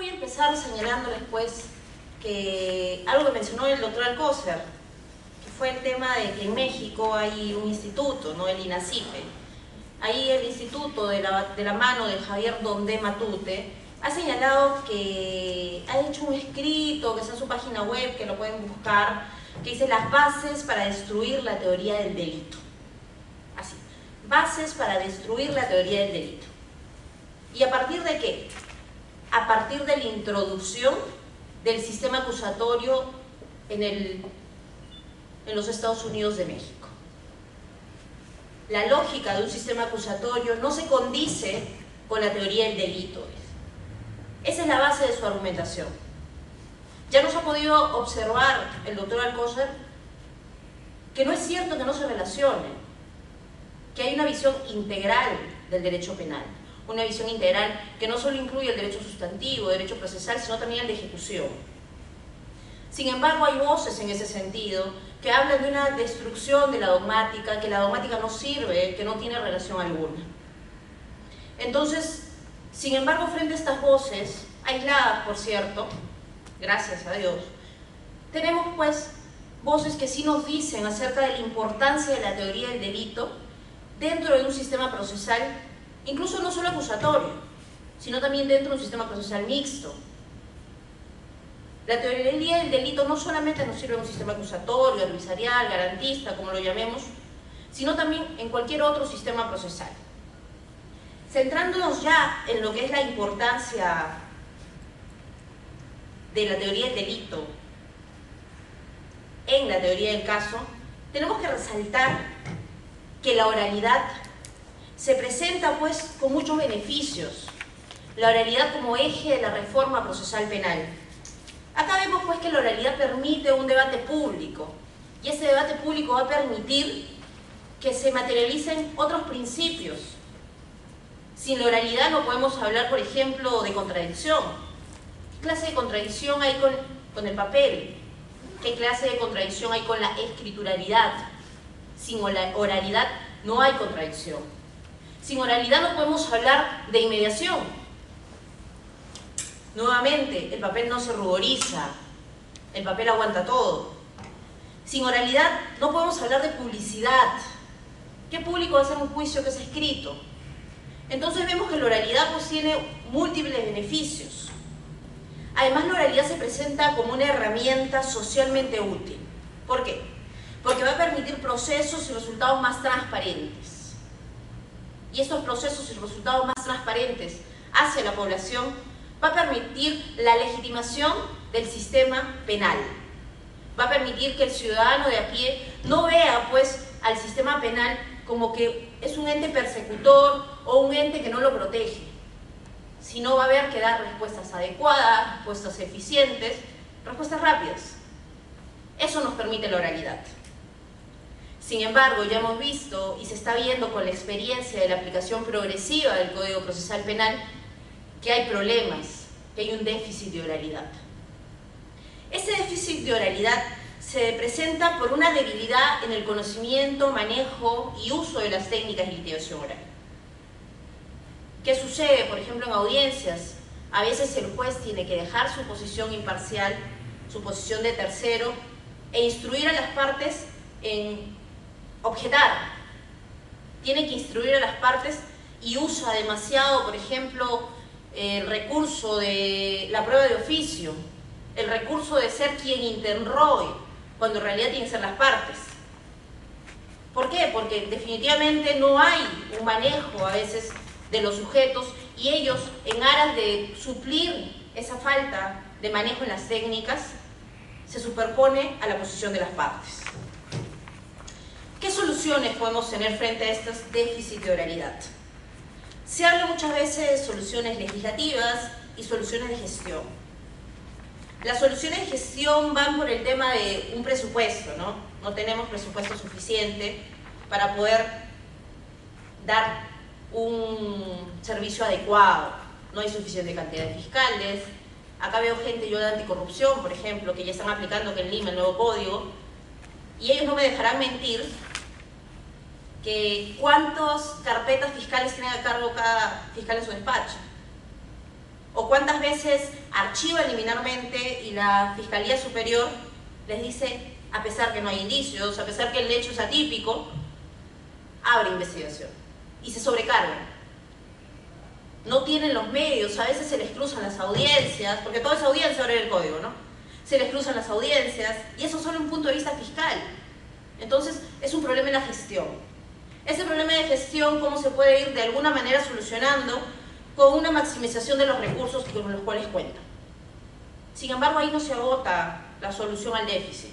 voy a empezar señalándoles pues que algo que mencionó el doctor Alcócer, que fue el tema de que en México hay un instituto, ¿no? El INACIPE. Ahí el instituto de la mano de Javier Dondé Matute ha señalado que ha hecho un escrito, que está en su página web, que lo pueden buscar, que dice las bases para destruir la teoría del delito. Así, bases para destruir la teoría del delito. ¿Y a partir de qué? A partir de la introducción del sistema acusatorio en los Estados Unidos de México. La lógica de un sistema acusatorio no se condice con la teoría del delito. Esa es la base de su argumentación. Ya nos ha podido observar el doctor Alcócer que no es cierto que no se relacione, que hay una visión integral del derecho penal, una visión integral que no solo incluye el derecho sustantivo, el derecho procesal, sino también el de ejecución. Sin embargo, hay voces en ese sentido que hablan de una destrucción de la dogmática, que la dogmática no sirve, que no tiene relación alguna. Entonces, sin embargo, frente a estas voces, aisladas por cierto, gracias a Dios, tenemos pues voces que sí nos dicen acerca de la importancia de la teoría del delito dentro de un sistema procesal, incluso no solo acusatorio, sino también dentro de un sistema procesal mixto. La teoría del delito no solamente nos sirve en un sistema acusatorio, adversarial, garantista, como lo llamemos, sino también en cualquier otro sistema procesal. Centrándonos ya en lo que es la importancia de la teoría del delito en la teoría del caso, tenemos que resaltar que la oralidad se presenta pues con muchos beneficios. La oralidad como eje de la reforma procesal penal. Acá vemos pues que la oralidad permite un debate público, y ese debate público va a permitir que se materialicen otros principios. Sin la oralidad no podemos hablar, por ejemplo, de contradicción. ¿Qué clase de contradicción hay con el papel? ¿Qué clase de contradicción hay con la escrituralidad? Sin oralidad no hay contradicción. Sin oralidad no podemos hablar de inmediación. Nuevamente, el papel no se ruboriza, el papel aguanta todo. Sin oralidad no podemos hablar de publicidad. ¿Qué público va a hacer un juicio que es escrito? Entonces vemos que la oralidad pues tiene múltiples beneficios. Además, la oralidad se presenta como una herramienta socialmente útil. ¿Por qué? Porque va a permitir procesos y resultados más transparentes. Y estos procesos y resultados más transparentes hacia la población va a permitir la legitimación del sistema penal. Va a permitir que el ciudadano de a pie no vea pues al sistema penal como que es un ente persecutor o un ente que no lo protege, sino va a haber que dar respuestas adecuadas, respuestas eficientes, respuestas rápidas. Eso nos permite la oralidad. Sin embargo, ya hemos visto y se está viendo con la experiencia de la aplicación progresiva del Código Procesal Penal que hay problemas, que hay un déficit de oralidad. Ese déficit de oralidad se presenta por una debilidad en el conocimiento, manejo y uso de las técnicas de litigación oral. ¿Qué sucede, por ejemplo, en audiencias? A veces el juez tiene que dejar su posición imparcial, su posición de tercero, e instruir a las partes en objetar. Tiene que instruir a las partes y usa demasiado, por ejemplo, el recurso de la prueba de oficio, el recurso de ser quien interrogue, cuando en realidad tienen que ser las partes. ¿Por qué? Porque definitivamente no hay un manejo a veces de los sujetos y ellos, en aras de suplir esa falta de manejo en las técnicas, se superpone a la posición de las partes. ¿Qué soluciones podemos tener frente a estos déficits de oralidad? Se habla muchas veces de soluciones legislativas y soluciones de gestión. Las soluciones de gestión van por el tema de un presupuesto, ¿no? No tenemos presupuesto suficiente para poder dar un servicio adecuado. No hay suficiente cantidad de fiscales. Acá veo gente yo de anticorrupción, por ejemplo, que ya están aplicando que en Lima el nuevo código, y ellos no me dejarán mentir que cuántas carpetas fiscales tiene a cargo cada fiscal en su despacho, o ¿O cuántas veces archiva liminarmente y la Fiscalía Superior les dice, a pesar que no hay indicios, a pesar que el hecho es atípico, abre investigación y se sobrecargan? No tienen los medios, a veces se les cruzan las audiencias, porque toda esa audiencia ahora es el código, ¿no? Se les cruzan las audiencias, y eso solo en un punto de vista fiscal. Entonces, es un problema en la gestión. Ese problema de gestión, ¿cómo se puede ir de alguna manera solucionando? Con una maximización de los recursos con los cuales cuenta. Sin embargo, ahí no se agota la solución al déficit.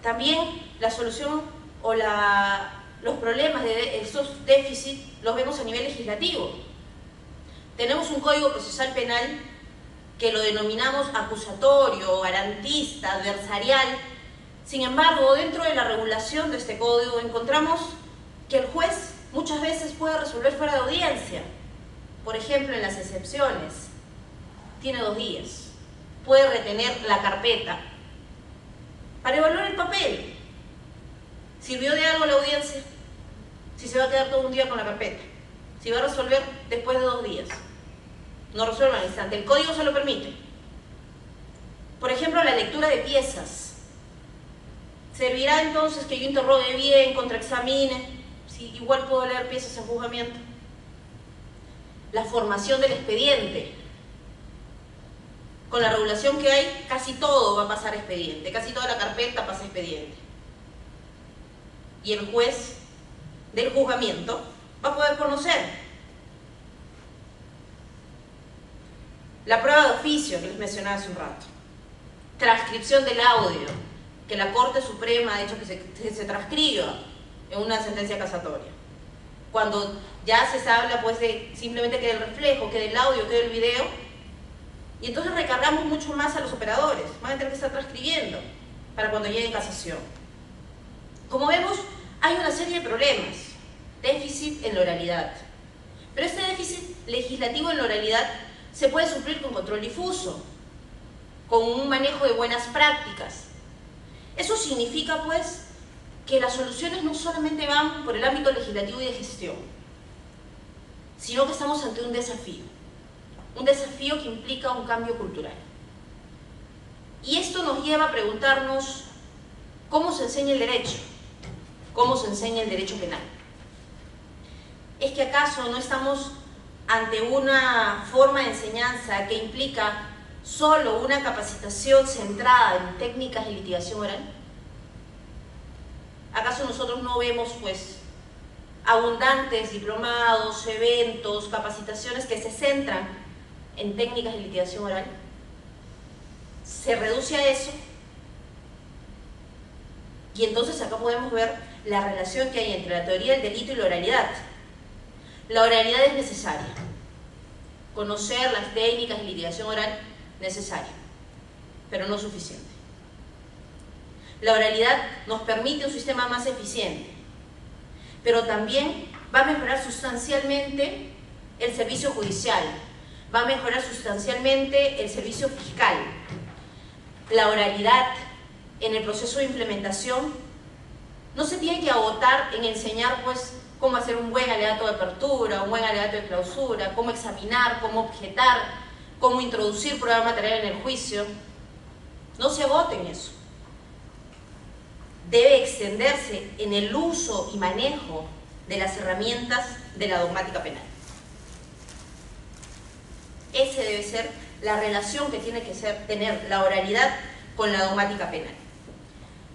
También la solución o los problemas de esos déficits los vemos a nivel legislativo. Tenemos un Código Procesal Penal que lo denominamos acusatorio, garantista, adversarial. Sin embargo, dentro de la regulación de este código encontramos que el juez muchas veces puede resolver fuera de audiencia. Por ejemplo, en las excepciones, tiene 2 días. Puede retener la carpeta para evaluar el papel. ¿Sirvió de algo la audiencia? Si se va a quedar todo un día con la carpeta. Si va a resolver después de 2 días. No resuelve al instante. El código se lo permite. Por ejemplo, la lectura de piezas. ¿Servirá entonces que yo interrogue bien, contraexamine? Si igual puedo leer piezas en juzgamiento. La formación del expediente. Con la regulación que hay, casi todo va a pasar a expediente. Casi toda la carpeta pasa a expediente. Y el juez del juzgamiento va a poder conocer. La prueba de oficio que les mencionaba hace un rato. Transcripción del audio, que la Corte Suprema ha dicho que se transcriba en una sentencia casatoria. Cuando ya se habla pues de simplemente que del reflejo, que del audio, que del video, y entonces recargamos mucho más a los operadores, van a tener que estar transcribiendo para cuando llegue casación. Como vemos, hay una serie de problemas. Déficit en la oralidad. Pero este déficit legislativo en la oralidad se puede suplir con control difuso, con un manejo de buenas prácticas. Eso significa, pues, que las soluciones no solamente van por el ámbito legislativo y de gestión, sino que estamos ante un desafío que implica un cambio cultural. Y esto nos lleva a preguntarnos cómo se enseña el derecho, cómo se enseña el derecho penal. ¿Es que acaso no estamos ante una forma de enseñanza que implica solo una capacitación centrada en técnicas de litigación oral? ¿Acaso nosotros no vemos, pues, abundantes diplomados, eventos, capacitaciones que se centran en técnicas de litigación oral? Se reduce a eso, y entonces acá podemos ver la relación que hay entre la teoría del delito y la oralidad. La oralidad es necesaria. Conocer las técnicas de litigación oral, necesario, pero no suficiente. La oralidad nos permite un sistema más eficiente, pero también va a mejorar sustancialmente el servicio judicial, va a mejorar sustancialmente el servicio fiscal. La oralidad en el proceso de implementación no se tiene que agotar en enseñar, pues, cómo hacer un buen alegato de apertura, un buen alegato de clausura, cómo examinar, cómo objetar, cómo introducir prueba material en el juicio. No se agote en eso. Debe extenderse en el uso y manejo de las herramientas de la dogmática penal. Esa debe ser la relación que tiene que tener la oralidad con la dogmática penal.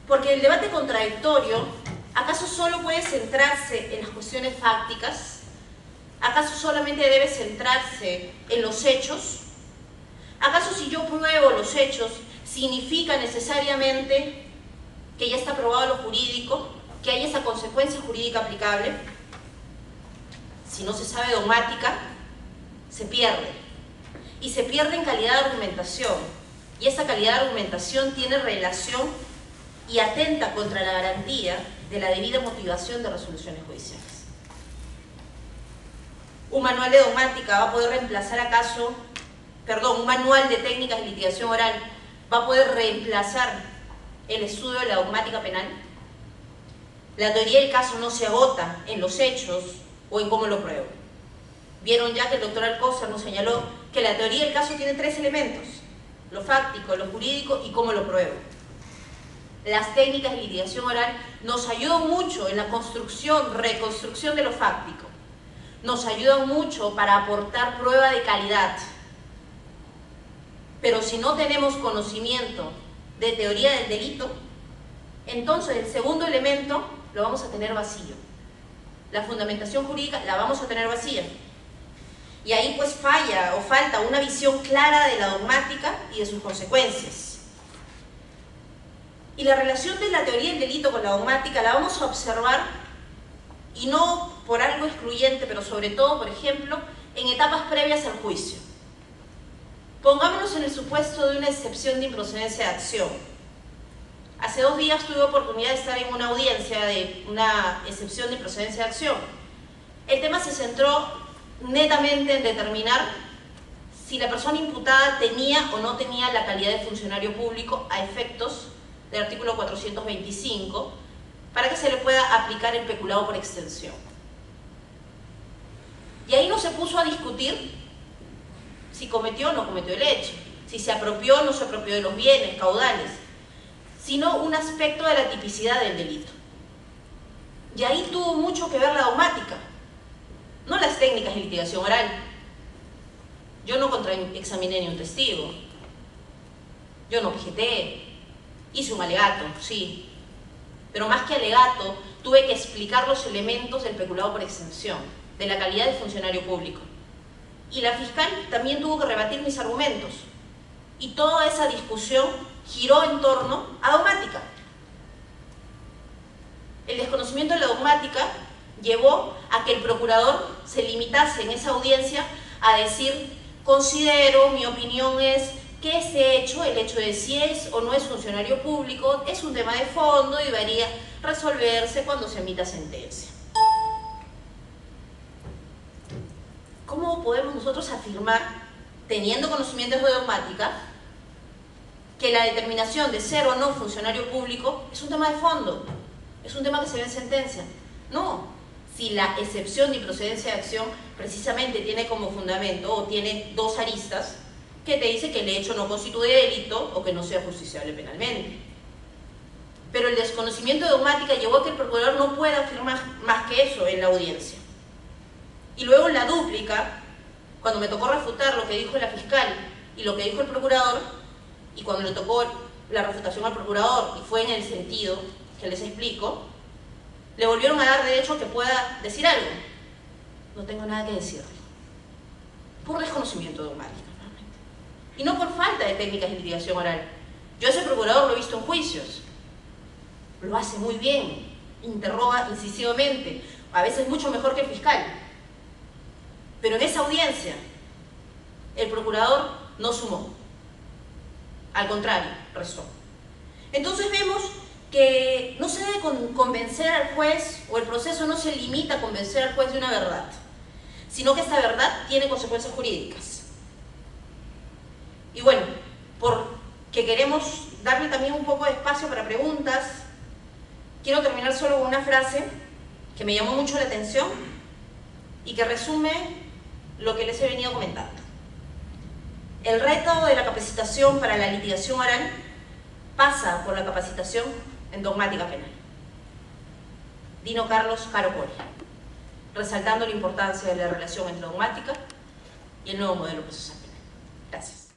Porque el debate contradictorio, ¿acaso solo puede centrarse en las cuestiones fácticas? ¿Acaso solamente debe centrarse en los hechos? ¿Acaso si yo pruebo los hechos significa necesariamente que ya está probado lo jurídico, que hay esa consecuencia jurídica aplicable? Si no se sabe dogmática, se pierde. Y se pierde en calidad de argumentación. Y esa calidad de argumentación tiene relación y atenta contra la garantía de la debida motivación de resoluciones judiciales. ¿Un manual de dogmática va a poder reemplazar acaso, un manual de técnicas de litigación oral va a poder reemplazar el estudio de la dogmática penal? La teoría del caso no se agota en los hechos o en cómo lo pruebo. Vieron ya que el doctor Alcózar nos señaló que la teoría del caso tiene 3 elementos: lo fáctico, lo jurídico y cómo lo pruebo. Las técnicas de litigación oral nos ayudan mucho en la construcción, reconstrucción de lo fáctico. Nos ayudan mucho para aportar prueba de calidad. Pero si no tenemos conocimiento de teoría del delito, entonces el segundo elemento lo vamos a tener vacío. La fundamentación jurídica la vamos a tener vacía. Y ahí pues falla o falta una visión clara de la dogmática y de sus consecuencias. Y la relación de la teoría del delito con la dogmática la vamos a observar, y no por algo excluyente, pero sobre todo, por ejemplo, en etapas previas al juicio. Pongámonos en el supuesto de una excepción de improcedencia de acción. Hace 2 días tuve oportunidad de estar en una audiencia de una excepción de improcedencia de acción. El tema se centró netamente en determinar si la persona imputada tenía o no tenía la calidad de funcionario público a efectos del artículo 425 para que se le pueda aplicar el peculado por extensión. Y ahí no se puso a discutir si cometió o no cometió el hecho, si se apropió o no se apropió de los bienes, caudales, sino un aspecto de la tipicidad del delito. Y ahí tuvo mucho que ver la dogmática, no las técnicas de litigación oral. Yo no contraexaminé ni un testigo, yo no objeté, hice un alegato, sí, pero más que alegato, tuve que explicar los elementos del peculado por extensión, de la calidad de funcionario público. Y la fiscal también tuvo que rebatir mis argumentos. Y toda esa discusión giró en torno a dogmática. El desconocimiento de la dogmática llevó a que el procurador se limitase en esa audiencia a decir: considero, mi opinión es que ese hecho, el hecho de si es o no es funcionario público, es un tema de fondo y debería resolverse cuando se emita sentencia. ¿Cómo podemos nosotros afirmar, teniendo conocimientos de dogmática, que la determinación de ser o no funcionario público es un tema de fondo, es un tema que se ve en sentencia? No, si la excepción de improcedencia de acción precisamente tiene como fundamento o tiene 2 aristas que te dice que el hecho no constituye delito o que no sea justiciable penalmente. Pero el desconocimiento de dogmática llevó a que el procurador no pueda afirmar más que eso en la audiencia. Y luego en la dúplica, cuando me tocó refutar lo que dijo la fiscal y lo que dijo el procurador, y cuando le tocó la refutación al procurador, y fue en el sentido que les explico, le volvieron a dar derecho a que pueda decir algo. No tengo nada que decirle, por desconocimiento dogmático. Y no por falta de técnicas de litigación oral. Yo a ese procurador lo he visto en juicios. Lo hace muy bien, interroga incisivamente, a veces mucho mejor que el fiscal. Pero en esa audiencia, el procurador no sumó. Al contrario, restó. Entonces vemos que no se debe convencer al juez, o el proceso no se limita a convencer al juez de una verdad, sino que esta verdad tiene consecuencias jurídicas. Y bueno, porque queremos darle también un poco de espacio para preguntas, quiero terminar solo con una frase que me llamó mucho la atención y que resume lo que les he venido comentando. El reto de la capacitación para la litigación oral pasa por la capacitación en dogmática penal. Dino Carlos Caro Coria, resaltando la importancia de la relación entre dogmática y el nuevo modelo procesal penal. Gracias.